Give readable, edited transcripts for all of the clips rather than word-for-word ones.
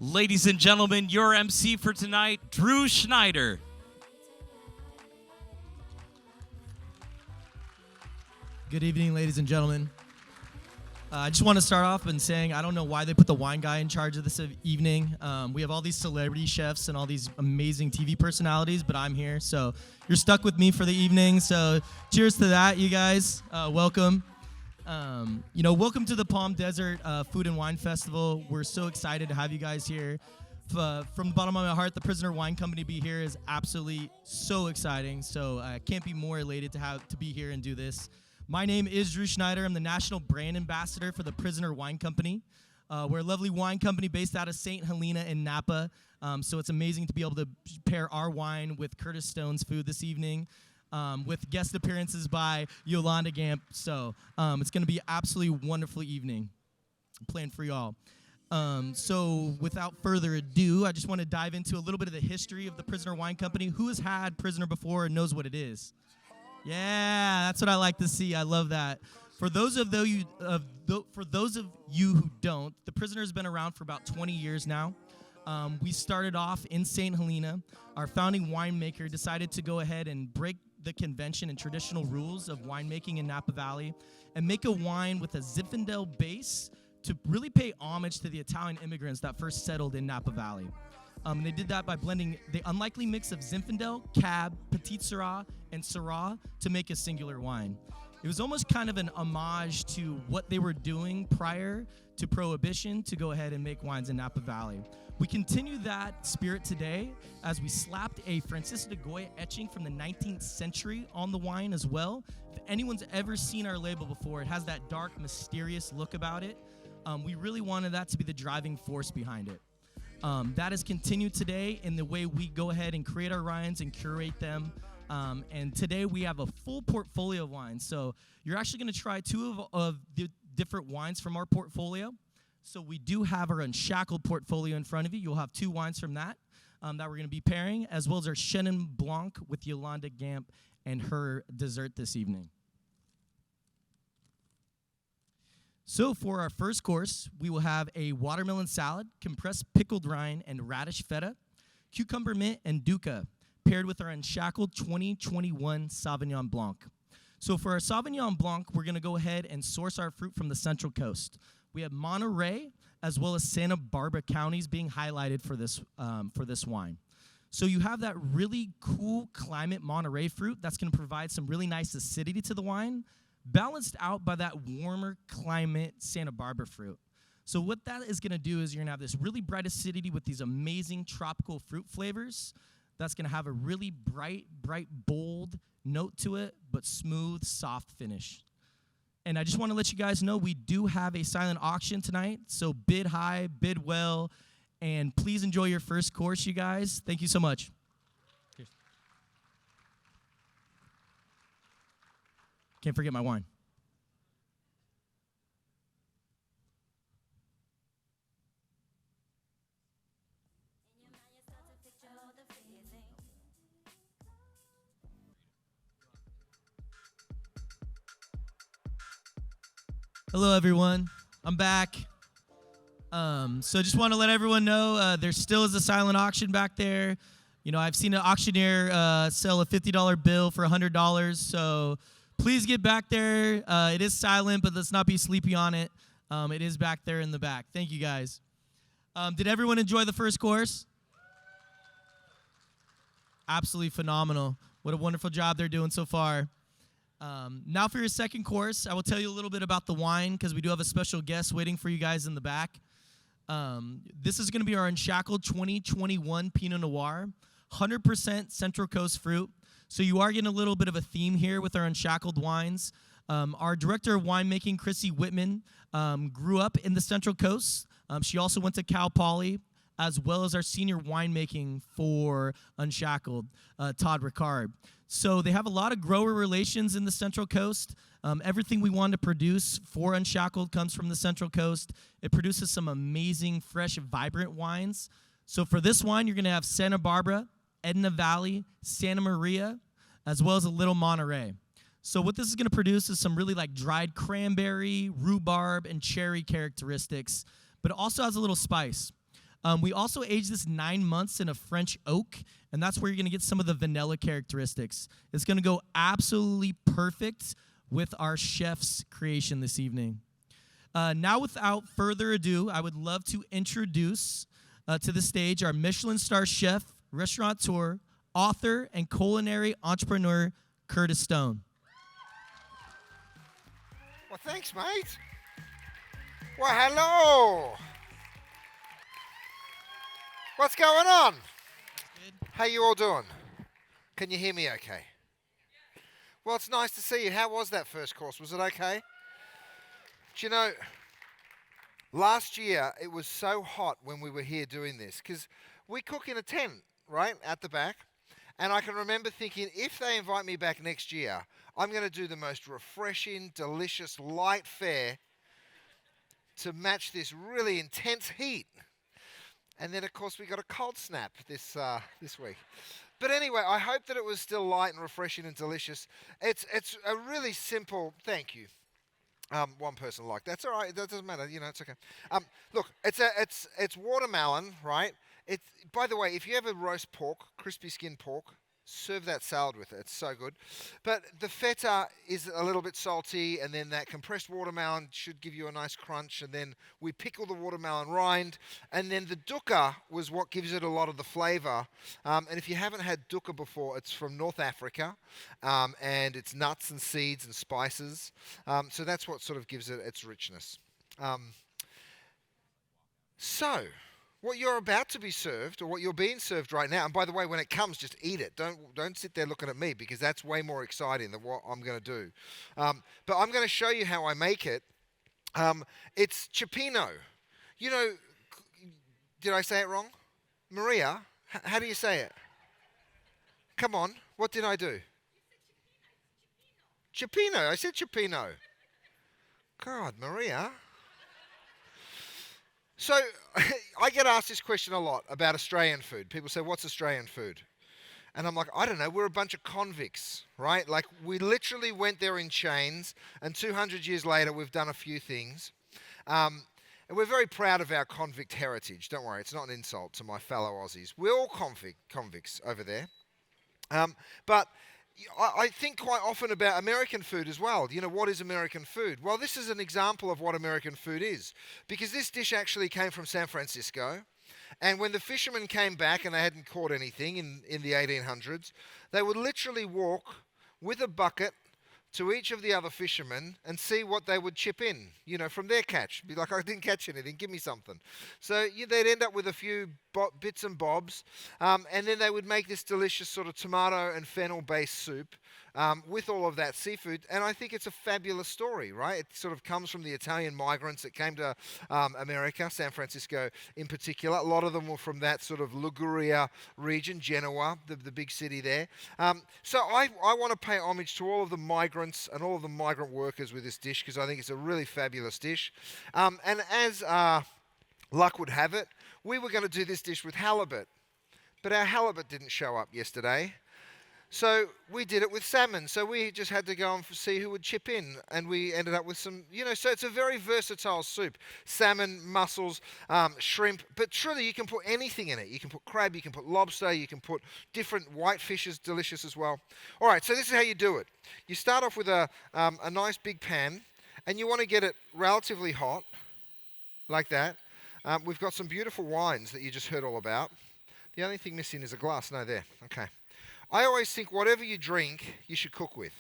Ladies and gentlemen, your MC for tonight, Drew Schneider. Good evening, ladies and gentlemen. I just want to start off in saying I don't know why they put the wine guy in charge of this evening. We have all these celebrity chefs and all these amazing TV personalities, but I'm here, so you're stuck with me for the evening. So cheers to that, you guys. Welcome. Welcome to the Palm Desert Food and Wine Festival. We're so excited to have you guys here. From the bottom of my heart, the Prisoner Wine Company to be here is absolutely so exciting. So I can't be more elated to be here and do this. My name is Drew Schneider. I'm the National Brand Ambassador for the Prisoner Wine Company. We're a lovely wine company based out of St. Helena in Napa. So it's amazing to be able to pair our wine with Curtis Stone's food this evening, with guest appearances by Yolanda Gampp. So it's going to be an absolutely wonderful evening. I'm playing for y'all. So without further ado, I just want to dive into a little bit of the history of the Prisoner Wine Company. Who has had Prisoner before and knows what it is? Yeah, that's what I like to see. I love that. For those of you who don't, the Prisoner has been around for about 20 years now. We started off in St. Helena. Our founding winemaker decided to go ahead and break the convention and traditional rules of winemaking in Napa Valley and make a wine with a Zinfandel base to really pay homage to the Italian immigrants that first settled in Napa Valley. They did that by blending the unlikely mix of Zinfandel, Cab, Petit Syrah, and Syrah to make a singular wine. It was almost kind of an homage to what they were doing prior to Prohibition to go ahead and make wines in Napa Valley. We continue that spirit today as we slapped a Francisco de Goya etching from the 19th century on the wine as well. If anyone's ever seen our label before, it has that dark, mysterious look about it. We really wanted that to be the driving force behind it. That has continued today in the way we go ahead and create our wines and curate them. And today we have a full portfolio of wines. So you're actually going to try two of the different wines from our portfolio. So we do have our Unshackled portfolio in front of you. You'll have two wines from that we're going to be pairing, as well as our Chenin Blanc with Yolanda Gampp and her dessert this evening. So for our first course, we will have a watermelon salad, compressed pickled rind, and radish feta, cucumber mint, and duca, paired with our Unshackled 2021 Sauvignon Blanc. So for our Sauvignon Blanc, we're going to go ahead and source our fruit from the Central Coast. We have Monterey as well as Santa Barbara counties being highlighted for this wine. So you have that really cool climate Monterey fruit that's going to provide some really nice acidity to the wine, balanced out by that warmer climate Santa Barbara fruit. So what that is going to do is you're going to have this really bright acidity with these amazing tropical fruit flavors. That's going to have a really bright, bold note to it, but smooth, soft finish. And I just want to let you guys know we do have a silent auction tonight, so bid high, bid well, and please enjoy your first course, you guys. Thank you so much. Cheers. Can't forget my wine. Hello, everyone. I'm back. So just want to let everyone know there still is a silent auction back there. You know, I've seen an auctioneer sell a $50 bill for $100, so please get back there. It is silent, but let's not be sleepy on it. It is back there in the back. Thank you, guys. Did everyone enjoy the first course? Absolutely phenomenal. What a wonderful job they're doing so far. Now for your second course, I will tell you a little bit about the wine because we do have a special guest waiting for you guys in the back. This is going to be our Unshackled 2021 Pinot Noir, 100% Central Coast fruit. So you are getting a little bit of a theme here with our Unshackled wines. Our director of winemaking, Chrissy Whitman, grew up in the Central Coast. She also went to Cal Poly, as well as our senior winemaking for Unshackled, Todd Ricard. So they have a lot of grower relations in the Central Coast. Everything we want to produce for Unshackled comes from the Central Coast. It produces some amazing, fresh, vibrant wines. So for this wine, you're going to have Santa Barbara, Edna Valley, Santa Maria, as well as a little Monterey. So what this is going to produce is some really like dried cranberry, rhubarb, and cherry characteristics, but it also has a little spice. We also aged this 9 months in a French oak, and that's where you're going to get some of the vanilla characteristics. It's going to go absolutely perfect with our chef's creation this evening. Now, without further ado, I would love to introduce to the stage our Michelin star chef, restaurateur, author, and culinary entrepreneur, Curtis Stone. Well, thanks, mate. Well, hello. What's going on? How you all doing? Can you hear me okay? Well, it's nice to see you. How was that first course? Was it okay? Do you know, last year it was so hot when we were here doing this because we cook in a tent, right, at the back. And I can remember thinking, if they invite me back next year, I'm going to do the most refreshing, delicious, light fare to match this really intense heat. And then, of course, we got a cold snap this week. But anyway, I hope that it was still light and refreshing and delicious. It's a really simple, thank you. One person liked. That's all right. That doesn't matter. You know, it's okay. Look, it's watermelon, right? It's, by the way, if you ever roast pork, crispy skin pork, serve that salad with it. It's so good. But the feta is a little bit salty, and then that compressed watermelon should give you a nice crunch. And then we pickle the watermelon rind, and then the dukkha was what gives it a lot of the flavor. And if you haven't had dukkha before, it's from North Africa, and it's nuts and seeds and spices. So that's what sort of gives it its richness. So what you're about to be served, or what you're being served right now, and by the way, when it comes, just eat it. Don't sit there looking at me, because that's way more exciting than what I'm going to do. But I'm going to show you how I make it. It's cioppino. You know, did I say it wrong? Maria, how do you say it? Come on, what did I do? Cioppino. I said cioppino. God, Maria. So I get asked this question a lot about Australian food. People say, what's Australian food? And I'm like, I don't know. We're a bunch of convicts, right? Like, we literally went there in chains, and 200 years later, we've done a few things. And we're very proud of our convict heritage. Don't worry, it's not an insult to my fellow Aussies. We're all convicts over there. But I think quite often about American food as well. You know, what is American food? Well, this is an example of what American food is, because this dish actually came from San Francisco. And when the fishermen came back and they hadn't caught anything in the 1800s, they would literally walk with a bucket to each of the other fishermen and see what they would chip in, you know, from their catch. Be like, I didn't catch anything, give me something. So they'd end up with a few bits and bobs, and then they would make this delicious sort of tomato and fennel-based soup with all of that seafood. And I think it's a fabulous story, right? It sort of comes from the Italian migrants that came to America, San Francisco in particular. A lot of them were from that sort of Liguria region, Genoa, the big city there. So I want to pay homage to all of the migrants and all of the migrant workers with this dish, because I think it's a really fabulous dish. And as luck would have it, we were going to do this dish with halibut, but our halibut didn't show up yesterday. So we did it with salmon. So we just had to go and see who would chip in, and we ended up with some, you know, so it's a very versatile soup. Salmon, mussels, shrimp, but truly you can put anything in it. You can put crab, you can put lobster, you can put different white fishes, delicious as well. All right, so this is how you do it. You start off with a nice big pan, and you want to get it relatively hot, like that. We've got some beautiful wines that you just heard all about. The only thing missing is a glass. No, there. Okay. I always think whatever you drink, you should cook with.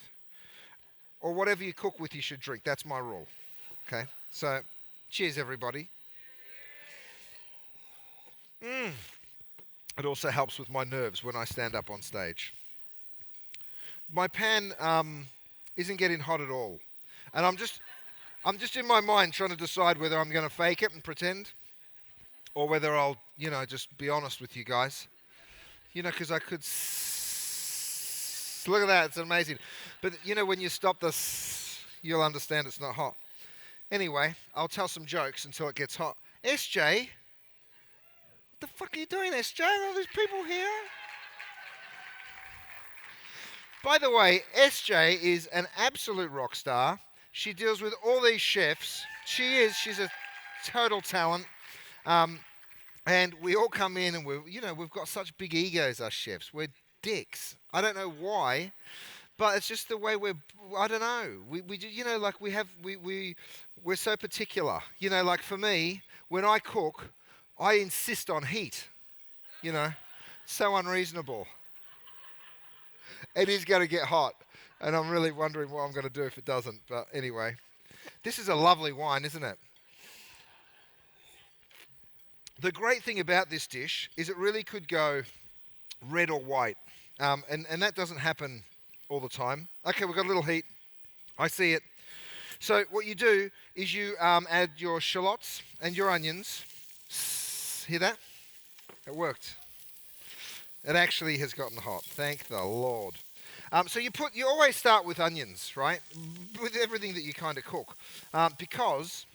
Or whatever you cook with, you should drink. That's my rule. Okay? So, cheers, everybody. It also helps with my nerves when I stand up on stage. My pan isn't getting hot at all. And I'm just in my mind trying to decide whether I'm going to fake it and pretend, or whether I'll, you know, just be honest with you guys. You know, because I could... Look at that, it's amazing. But, you know, when you stop this, you'll understand it's not hot. Anyway, I'll tell some jokes until it gets hot. SJ? What the fuck are you doing, SJ? All these people here? By the way, SJ is an absolute rock star. She deals with all these chefs. She's a total talent. And we all come in and we've got such big egos, us chefs. We're dicks. I don't know why, but it's just the way I don't know. Like we're so particular. Like for me, when I cook, I insist on heat. So unreasonable. It is going to get hot, and I'm really wondering what I'm going to do if it doesn't. But anyway, this is a lovely wine, isn't it? The great thing about this dish is it really could go red or white, and that doesn't happen all the time. Okay, we've got a little heat. I see it. So what you do is you add your shallots and your onions. Hear that? It worked. It actually has gotten hot. Thank the Lord. So you always start with onions, right? With everything that you kind of cook, because,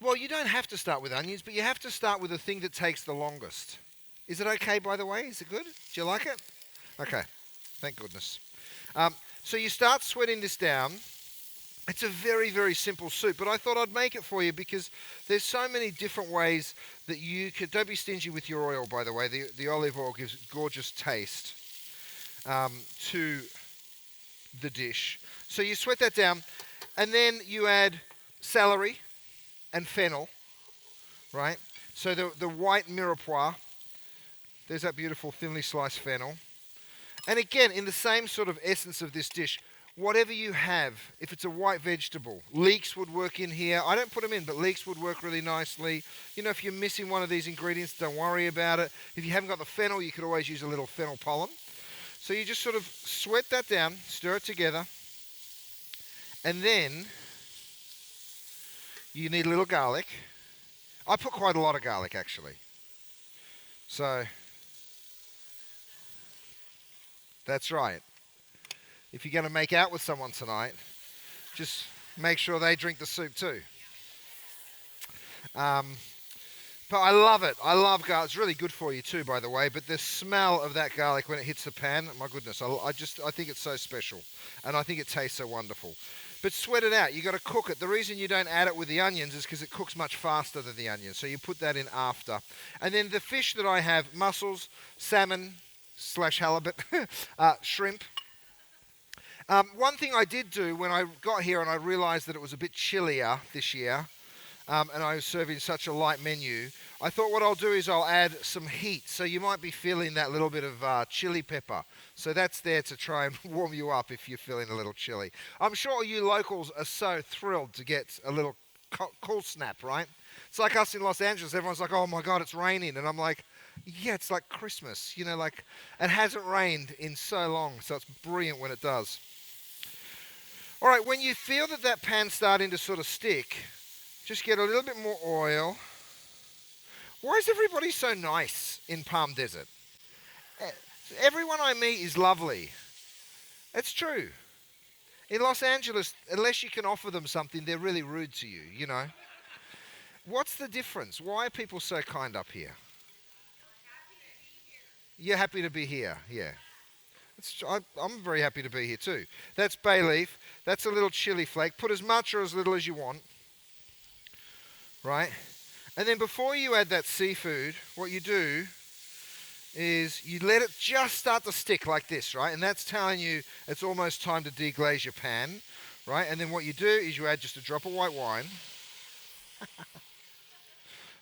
well, you don't have to start with onions, but you have to start with the thing that takes the longest. Is it okay, by the way? Is it good? Do you like it? Okay. Thank goodness. So you start sweating this down. It's a very, very simple soup, but I thought I'd make it for you because there's so many different ways that you could. Don't be stingy with your oil, by the way. The olive oil gives gorgeous taste to the dish. So you sweat that down, and then you add celery and fennel, right? So the white mirepoix, there's that beautiful thinly sliced fennel. And again, in the same sort of essence of this dish, whatever you have, if it's a white vegetable, leeks would work in here. I don't put them in, but leeks would work really nicely. If you're missing one of these ingredients, don't worry about it. If you haven't got the fennel, you could always use a little fennel pollen. So you just sort of sweat that down, stir it together, and then you need a little garlic. I put quite a lot of garlic, actually. So that's right. If you're going to make out with someone tonight, just make sure they drink the soup too. But I love it. I love garlic. It's really good for you too, by the way. But the smell of that garlic when it hits the pan, my goodness, I think it's so special. And I think it tastes so wonderful. But sweat it out. You've got to cook it. The reason you don't add it with the onions is because it cooks much faster than the onions. So you put that in after. And then the fish that I have, mussels, salmon / halibut, shrimp. One thing I did do when I got here and I realized that it was a bit chillier this year, and I was serving such a light menu, I thought what I'll do is I'll add some heat. So you might be feeling that little bit of chili pepper. So that's there to try and warm you up if you're feeling a little chilly. I'm sure you locals are so thrilled to get a little cool snap, right? It's like us in Los Angeles. Everyone's like, oh my God, it's raining. And I'm like, yeah, it's like Christmas. Like it hasn't rained in so long. So it's brilliant when it does. All right, when you feel that pan's starting to sort of stick, just get a little bit more oil. Why is everybody so nice in Palm Desert? Everyone I meet is lovely. It's true. In Los Angeles, unless you can offer them something, they're really rude to you, What's the difference? Why are people so kind up here? You're happy to be here, yeah. I'm very happy to be here too. That's bay leaf. That's a little chili flake. Put as much or as little as you want. Right? And then before you add that seafood, what you do is you let it just start to stick like this, right? And that's telling you it's almost time to deglaze your pan, right? And then what you do is you add just a drop of white wine.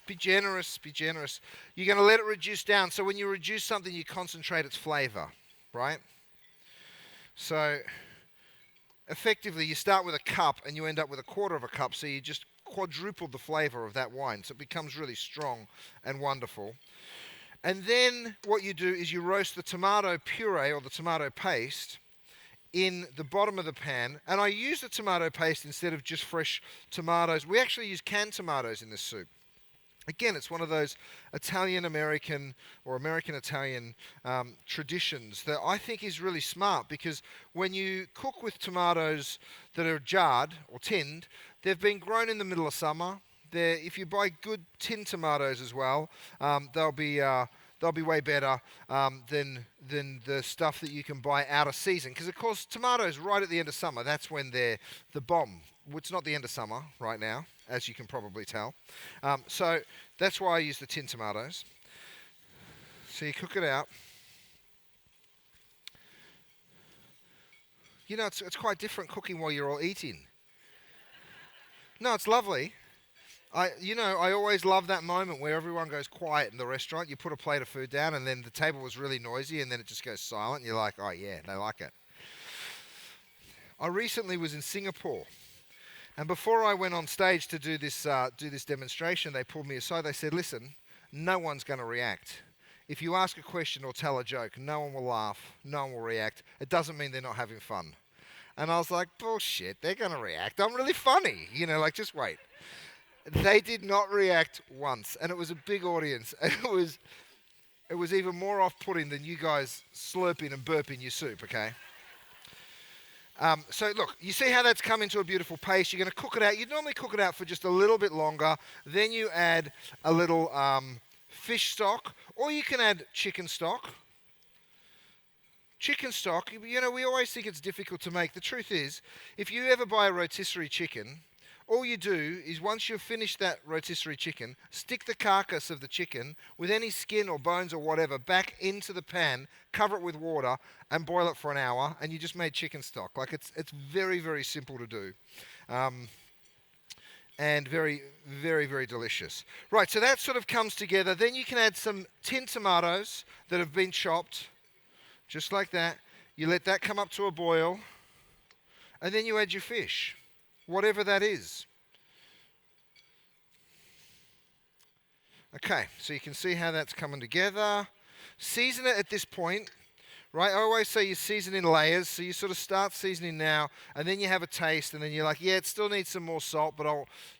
Be generous, be generous. You're going to let it reduce down. So when you reduce something, you concentrate its flavor, right? So effectively, you start with a cup and you end up with a quarter of a cup. So you just quadruple the flavor of that wine. So it becomes really strong and wonderful. And then what you do is you roast the tomato puree or the tomato paste in the bottom of the pan. And I use the tomato paste instead of just fresh tomatoes. We actually use canned tomatoes in this soup. Again, it's one of those Italian-American or American-Italian traditions that I think is really smart, because when you cook with tomatoes that are jarred or tinned, they've been grown in the middle of summer. If you buy good tinned tomatoes as well, they'll be they'll be way better than the stuff that you can buy out of season. Because of course, tomatoes right at the end of summer, that's when they're the bomb. Well, it's not the end of summer right now, as you can probably tell. So that's why I use the tin tomatoes. So you cook it out. You know, it's quite different cooking while you're all eating. No, it's lovely. I always love that moment where everyone goes quiet in the restaurant. You put a plate of food down and then the table was really noisy and then it just goes silent. You're like, oh yeah, they like it. I recently was in Singapore, and before I went on stage to do this demonstration, they pulled me aside. They said, listen, no one's going to react. If you ask a question or tell a joke, no one will laugh, no one will react. It doesn't mean they're not having fun. And I was like, bullshit, they're going to react. I'm really funny. Just wait. They did not react once, and it was a big audience. And it was even more off-putting than you guys slurping and burping your soup, okay? So look, you see how that's come into a beautiful paste. You're going to cook it out. You'd normally cook it out for just a little bit longer. Then you add a little fish stock, or you can add chicken stock. Chicken stock, we always think it's difficult to make. The truth is, if you ever buy a rotisserie chicken, all you do is once you've finished that rotisserie chicken, stick the carcass of the chicken with any skin or bones or whatever back into the pan, cover it with water, and boil it for an hour, and you just made chicken stock. Like it's very, very simple to do. And very, very, very delicious. Right, so that sort of comes together. Then you can add some tin tomatoes that have been chopped, just like that. You let that come up to a boil, and then you add your fish, whatever that is. Okay, so you can see how that's coming together. Season it at this point. Right, I always say you season in layers, so you sort of start seasoning now, and then you have a taste, and then you're like, yeah, it still needs some more salt, but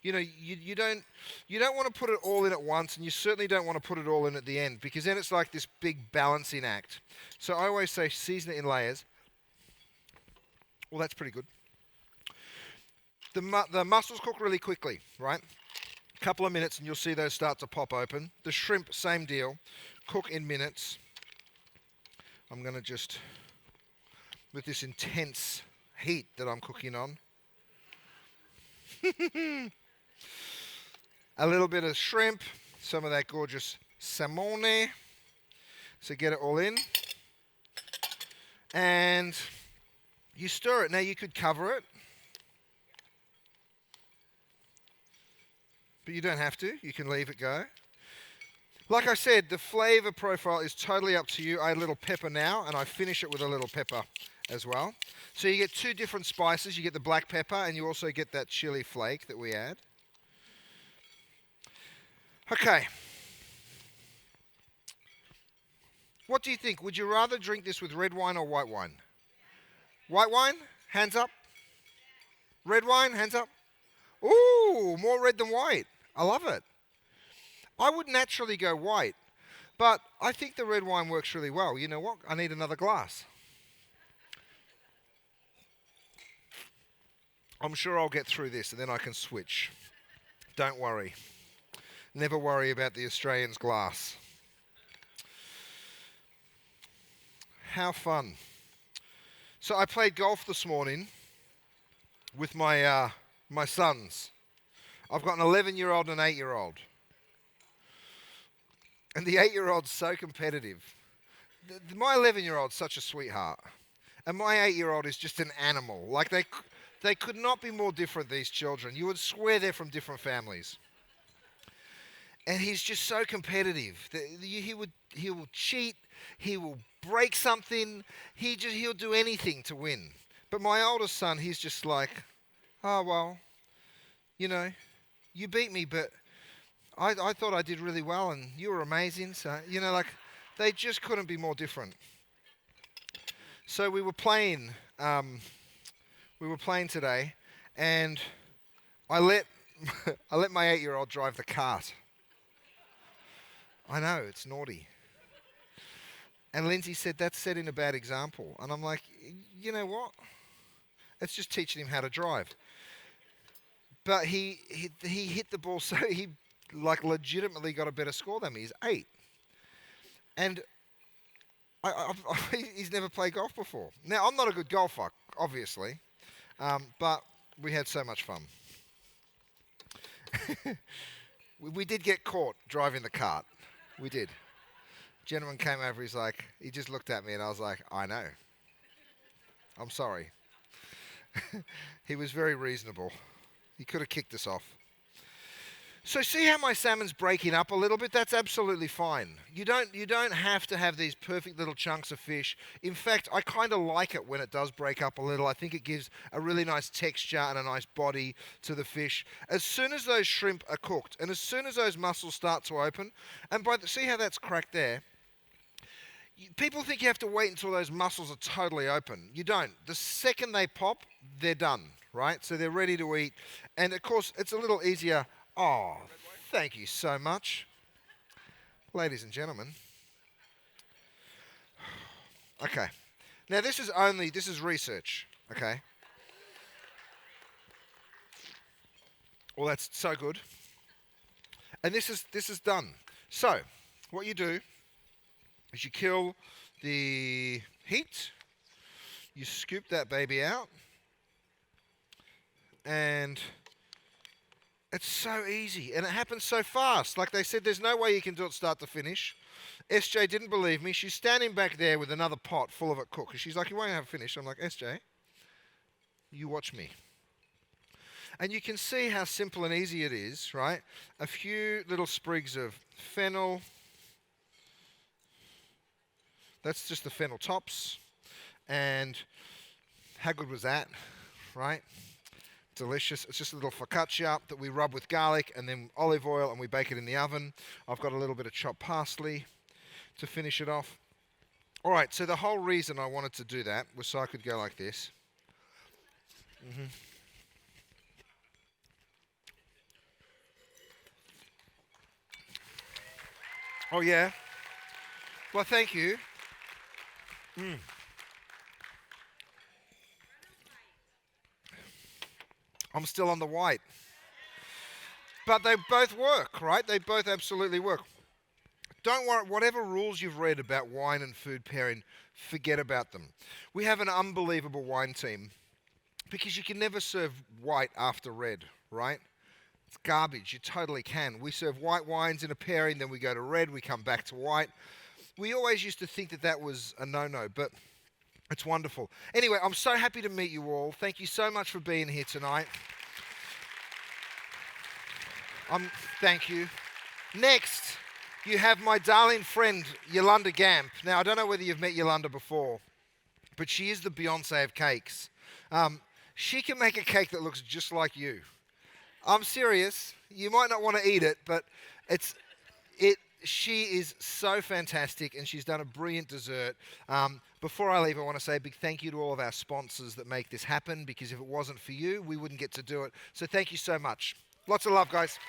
you don't want to put it all in at once, and you certainly don't want to put it all in at the end, because then it's like this big balancing act. So I always say season it in layers. Well, that's pretty good. The mussels cook really quickly, right? A couple of minutes, and you'll see those start to pop open. The shrimp, same deal, cook in minutes. I'm going to just, with this intense heat that I'm cooking on, a little bit of shrimp, some of that gorgeous salmone. So get it all in. And you stir it. Now you could cover it, but you don't have to. You can leave it go. Like I said, the flavor profile is totally up to you. I add a little pepper now, and I finish it with a little pepper as well. So you get two different spices. You get the black pepper, and you also get that chili flake that we add. Okay. What do you think? Would you rather drink this with red wine or white wine? White wine? Hands up. Red wine? Hands up. Ooh, more red than white. I love it. I would naturally go white, but I think the red wine works really well. You know what? I need another glass. I'm sure I'll get through this and then I can switch. Don't worry. Never worry about the Australian's glass. How fun. So I played golf this morning with my sons. I've got an 11-year-old and an 8-year-old. And the 8-year-old's so competitive. My 11-year-old's such a sweetheart. And my 8-year-old is just an animal. Like they could not be more different, these children. You would swear they're from different families. And he's just so competitive. He will cheat. He will break something. He'll do anything to win. But my oldest son, he's just like, oh, well, you beat me, but I thought I did really well, and you were amazing. So, they just couldn't be more different. So we were playing today, and I let my 8-year-old drive the cart. I know, it's naughty. And Lindsay said, that's setting a bad example. And I'm like, you know what? It's just teaching him how to drive. But he hit the ball so he legitimately got a better score than me. He's 8. And he's never played golf before. Now, I'm not a good golfer, obviously, but we had so much fun. We did get caught driving the cart. We did. Gentleman came over, he just looked at me and I was like, I know. I'm sorry. He was very reasonable. He could have kicked us off. So see how my salmon's breaking up a little bit? That's absolutely fine. You don't have to have these perfect little chunks of fish. In fact, I kind of like it when it does break up a little. I think it gives a really nice texture and a nice body to the fish. As soon as those shrimp are cooked and as soon as those mussels start to open, and see how that's cracked there? People think you have to wait until those mussels are totally open. You don't. The second they pop, they're done, right? So they're ready to eat. And of course, it's a little easier. Oh, thank you so much. Ladies and gentlemen. Okay. Now this is research, okay? Well, that's so good. And this is done. So, what you do is you kill the heat, you scoop that baby out, and it's so easy, and it happens so fast. Like they said, there's no way you can do it start to finish. SJ didn't believe me. She's standing back there with another pot full of it cooked. And she's like, you won't have it finished. I'm like, SJ, you watch me. And you can see how simple and easy it is, right? A few little sprigs of fennel. That's just the fennel tops. And how good was that, right? Delicious. It's just a little focaccia that we rub with garlic and then olive oil and we bake it in the oven. I've got a little bit of chopped parsley to finish it off. All right, so the whole reason I wanted to do that was so I could go like this. Oh, yeah? Well, thank you. I'm still on the white. But they both work, right? They both absolutely work. Don't worry, whatever rules you've read about wine and food pairing, forget about them. We have an unbelievable wine team because you can never serve white after red, right? It's garbage. You totally can. We serve white wines in a pairing, then we go to red, we come back to white. We always used to think that that was a no-no, but it's wonderful. Anyway, I'm so happy to meet you all. Thank you so much for being here tonight. Thank you. Next, you have my darling friend, Yolanda Gampp. Now, I don't know whether you've met Yolanda before, but she is the Beyonce of cakes. She can make a cake that looks just like you. I'm serious. You might not want to eat it, but she is so fantastic, and she's done a brilliant dessert. Before I leave, I want to say a big thank you to all of our sponsors that make this happen, because if it wasn't for you, we wouldn't get to do it. So thank you so much. Lots of love, guys.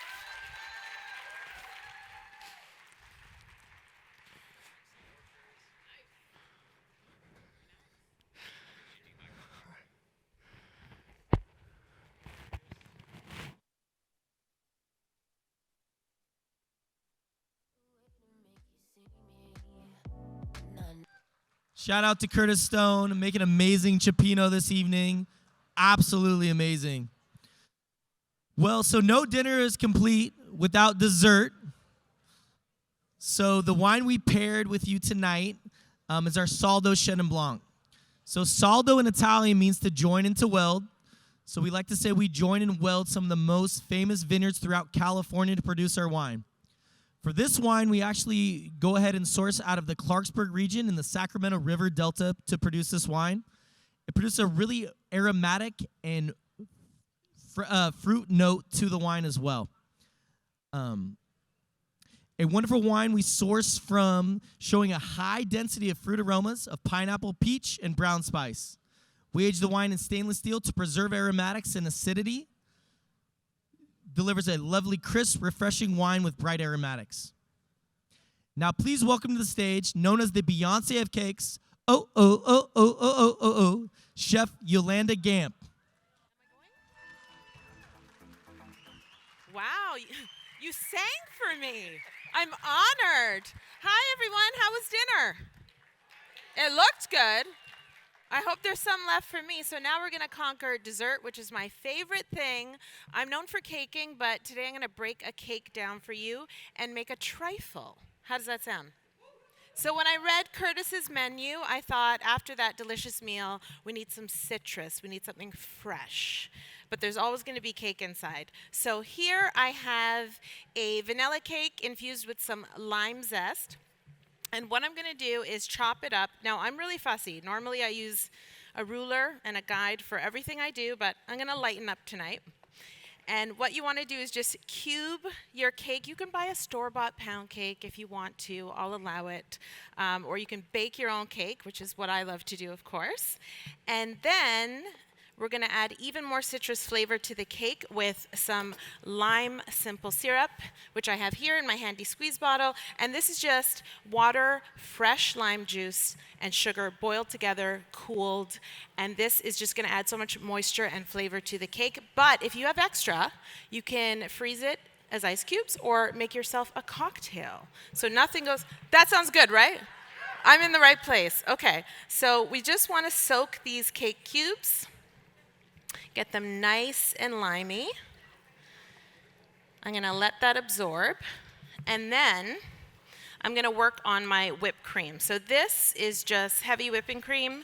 Shout out to Curtis Stone, making amazing cioppino this evening. Absolutely amazing. Well, so no dinner is complete without dessert. So the wine we paired with you tonight is our Saldo Chenin Blanc. So saldo in Italian means to join and to weld. So we like to say we join and weld some of the most famous vineyards throughout California to produce our wine. For this wine, we actually go ahead and source out of the Clarksburg region in the Sacramento River Delta to produce this wine. It produces a really aromatic and fruit note to the wine as well. A wonderful wine we source from, showing a high density of fruit aromas of pineapple, peach, and brown spice. We age the wine in stainless steel to preserve aromatics and acidity. Delivers a lovely, crisp, refreshing wine with bright aromatics. Now, please welcome to the stage, known as the Beyonce of cakes, Chef Yolanda Gampp. Wow, you sang for me. I'm honored. Hi, everyone. How was dinner? It looked good. I hope there's some left for me. So now we're going to conquer dessert, which is my favorite thing. I'm known for caking, but today I'm going to break a cake down for you and make a trifle. How does that sound? So when I read Curtis's menu, I thought after that delicious meal, we need some citrus. We need something fresh. But there's always going to be cake inside. So here I have a vanilla cake infused with some lime zest. And what I'm going to do is chop it up. Now, I'm really fussy. Normally, I use a ruler and a guide for everything I do, but I'm going to lighten up tonight. And what you want to do is just cube your cake. You can buy a store-bought pound cake if you want to. I'll allow it. Or you can bake your own cake, which is what I love to do, of course. And then we're going to add even more citrus flavor to the cake with some lime simple syrup, which I have here in my handy squeeze bottle. And this is just water, fresh lime juice, and sugar boiled together, cooled. And this is just going to add so much moisture and flavor to the cake. But if you have extra, you can freeze it as ice cubes or make yourself a cocktail. So nothing goes, that sounds good, right? I'm in the right place. Okay, so we just want to soak these cake cubes. Get them nice and limey. I'm going to let that absorb. And then I'm going to work on my whipped cream. So this is just heavy whipping cream,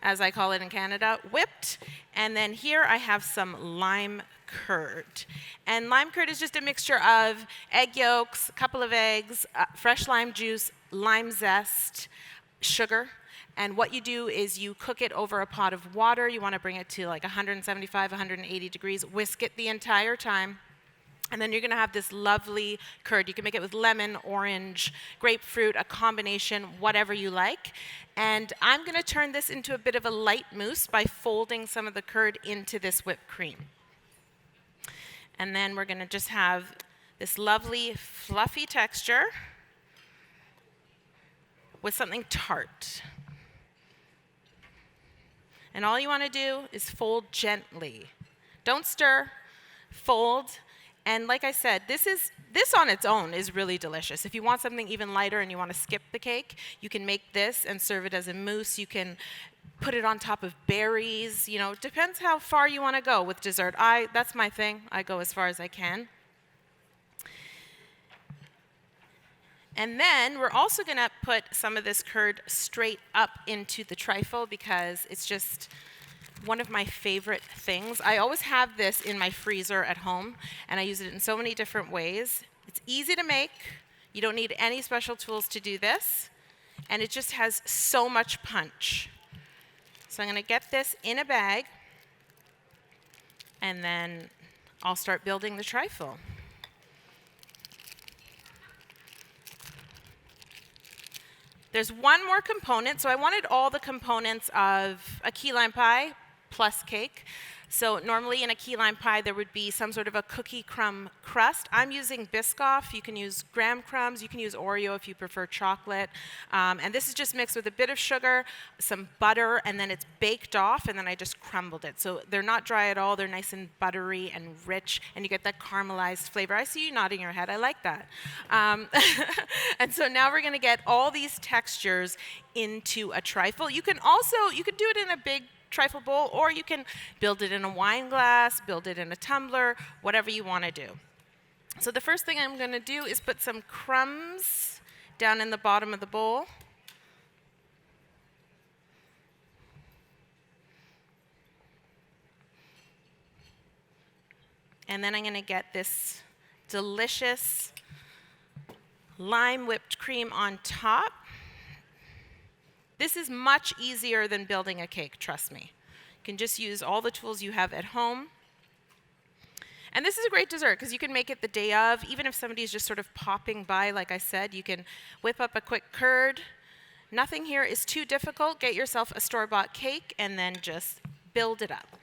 as I call it in Canada, whipped. And then here I have some lime curd. And lime curd is just a mixture of egg yolks, a couple of eggs, fresh lime juice, lime zest, sugar. And what you do is you cook it over a pot of water. You want to bring it to like 175, 180 degrees. Whisk it the entire time. And then you're going to have this lovely curd. You can make it with lemon, orange, grapefruit, a combination, whatever you like. And I'm going to turn this into a bit of a light mousse by folding some of the curd into this whipped cream. And then we're going to just have this lovely, fluffy texture with something tart. And all you want to do is fold gently. Don't stir, fold. And like I said, this on its own is really delicious. If you want something even lighter and you want to skip the cake, you can make this and serve it as a mousse. You can put it on top of berries. You know, it depends how far you want to go with dessert. That's my thing. I go as far as I can. And then we're also going to put some of this curd straight up into the trifle because it's just one of my favorite things. I always have this in my freezer at home, and I use it in so many different ways. It's easy to make. You don't need any special tools to do this, and it just has so much punch. So I'm going to get this in a bag, and then I'll start building the trifle. There's one more component. So I wanted all the components of a key lime pie plus cake. So normally in a key lime pie, there would be some sort of a cookie crumb crust. I'm using Biscoff. You can use graham crumbs. You can use Oreo if you prefer chocolate. And this is just mixed with a bit of sugar, some butter, and then it's baked off, and then I just crumbled it. So they're not dry at all. They're nice and buttery and rich, and you get that caramelized flavor. I see you nodding your head. I like that. And so now we're going to get all these textures into a trifle. You can do it in a big trifle bowl, or you can build it in a wine glass, build it in a tumbler, whatever you want to do. So the first thing I'm going to do is put some crumbs down in the bottom of the bowl. And then I'm going to get this delicious lime whipped cream on top. This is much easier than building a cake, trust me. You can just use all the tools you have at home. And this is a great dessert because you can make it the day of. Even if somebody's just sort of popping by, like I said, you can whip up a quick curd. Nothing here is too difficult. Get yourself a store-bought cake and then just build it up.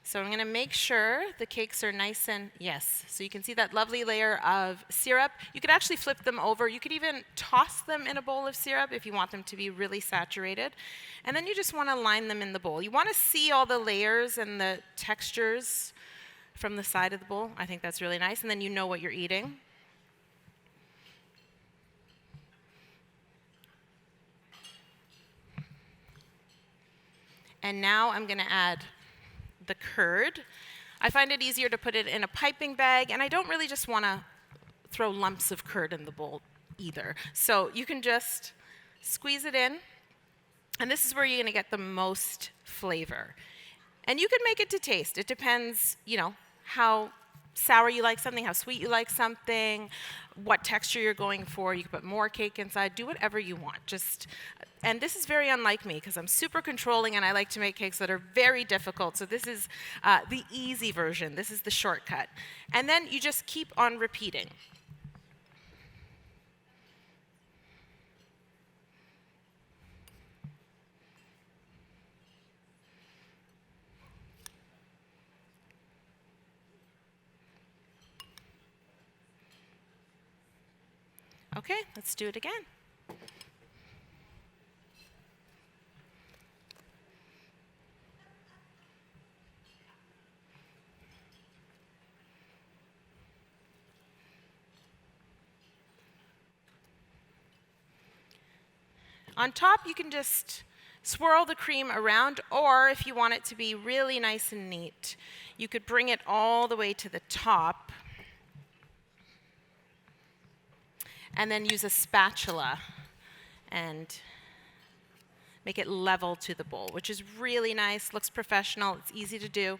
So I'm going to make sure the cakes are nice and, yes, so you can see that lovely layer of syrup. You could actually flip them over. You could even toss them in a bowl of syrup if you want them to be really saturated. And then you just want to line them in the bowl. You want to see all the layers and the textures from the side of the bowl. I think that's really nice. And then you know what you're eating. And now I'm going to add the curd. I find it easier to put it in a piping bag, and I don't really just want to throw lumps of curd in the bowl either. So you can just squeeze it in, and this is where you're going to get the most flavor. And you can make it to taste. It depends, how sour you like something, how sweet you like something, what texture you're going for. You can put more cake inside. Do whatever you want. And this is very unlike me because I'm super controlling and I like to make cakes that are very difficult. So this is the easy version. This is the shortcut. And then you just keep on repeating. Okay, let's do it again. On top, you can just swirl the cream around, or if you want it to be really nice and neat, you could bring it all the way to the top and then use a spatula and make it level to the bowl, which is really nice, looks professional, it's easy to do.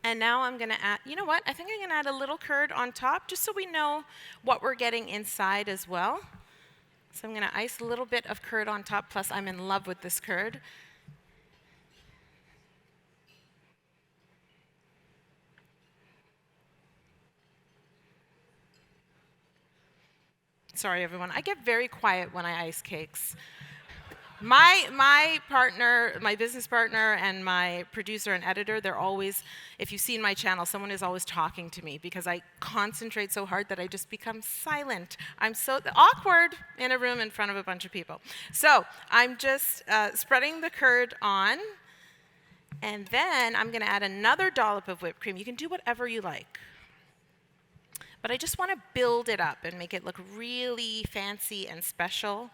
And now I'm going to add, you know what? I think I'm going to add a little curd on top just so we know what we're getting inside as well. So I'm going to ice a little bit of curd on top, plus I'm in love with this curd. Sorry, everyone. I get very quiet when I ice cakes. My partner, my business partner, and my producer and editor, they're always, if you've seen my channel, someone is always talking to me because I concentrate so hard that I just become silent. I'm so awkward in a room in front of a bunch of people. So I'm just spreading the curd on, and then I'm going to add another dollop of whipped cream. You can do whatever you like. But I just want to build it up and make it look really fancy and special.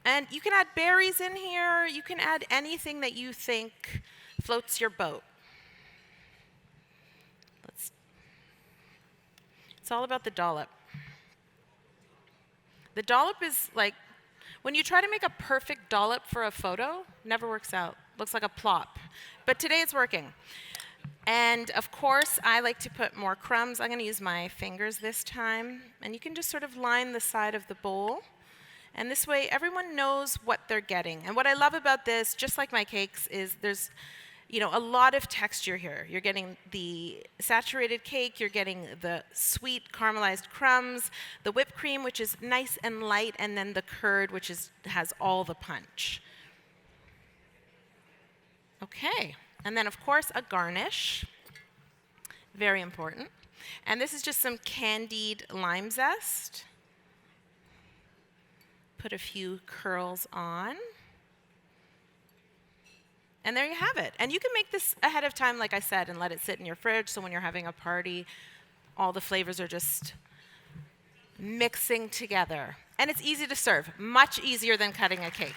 And you can add berries in here. You can add anything that you think floats your boat. It's all about the dollop. The dollop is like, when you try to make a perfect dollop for a photo, never works out. Looks like a plop. But today it's working. And of course, I like to put more crumbs. I'm going to use my fingers this time. And you can just sort of line the side of the bowl. And this way, everyone knows what they're getting. And what I love about this, just like my cakes, is there's a lot of texture here. You're getting the saturated cake, you're getting the sweet caramelized crumbs, the whipped cream, which is nice and light, and then the curd, which has all the punch. Okay. And then, of course, a garnish. Very important. And this is just some candied lime zest. Put a few curls on. And there you have it. And you can make this ahead of time, like I said, and let it sit in your fridge so when you're having a party, all the flavors are just mixing together. And it's easy to serve. Much easier than cutting a cake.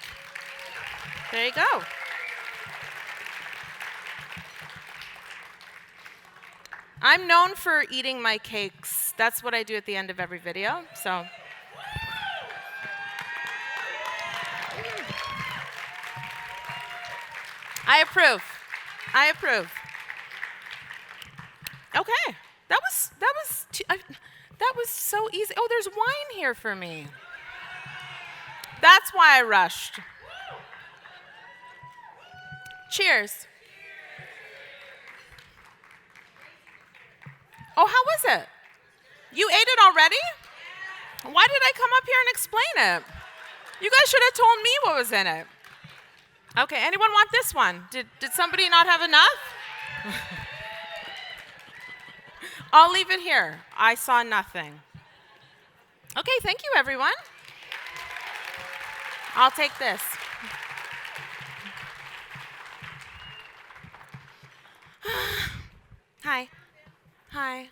There you go. I'm known for eating my cakes. That's what I do at the end of every video. So, I approve. I approve. Okay, that was so easy. Oh, there's wine here for me. That's why I rushed. Cheers. Oh, how was it? You ate it already? Why did I come up here and explain it? You guys should have told me what was in it. Okay, anyone want this one? Did somebody not have enough? I'll leave it here. I saw nothing. Okay, thank you, everyone. I'll take this. Hi. Hi.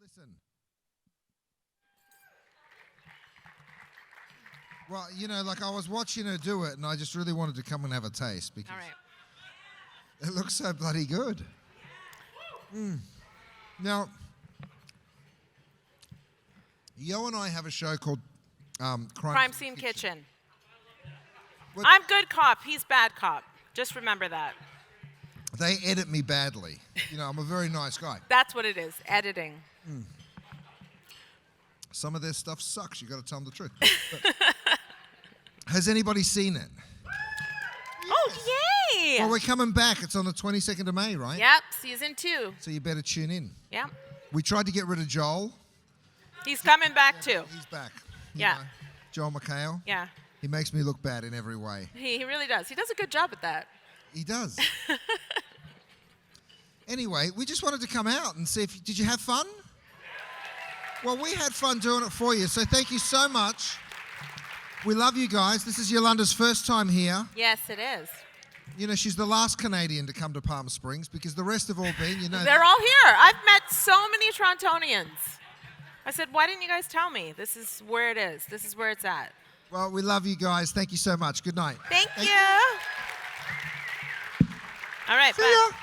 Listen. Well, you know, like I was watching her do it, and I just really wanted to come and have a taste because All right. it looks so bloody good. Now, Yo and I have a show called Crime Scene Kitchen. What- I'm good cop. He's bad cop. Just remember that. They edit me badly. You know, I'm a very nice guy. That's what it is. Editing. Some of their stuff sucks. You got to tell them the truth. But has anybody seen it? Oh, yay! Well, we're coming back. It's on the 22nd of May, right? Yep, season 2. So you better tune in. Yep. We tried to get rid of Joel. He's coming back too. He's back. You Yeah. know, Joel McHale. Yeah. He makes me look bad in every way. He really does. He does a good job at that. He does. Anyway, we just wanted to come out and see if... Did you have fun? Well, we had fun doing it for you, so thank you so much. We love you guys. This is Yolanda's first time here. Yes, it is. You know, she's the last Canadian to come to Palm Springs because the rest have all been, you know... They're all here. I've met so many Torontonians. I said, why didn't you guys tell me? This is where it is. This is where it's at. Well, we love you guys. Thank you so much. Good night. Thank you. All right, See bye. ya.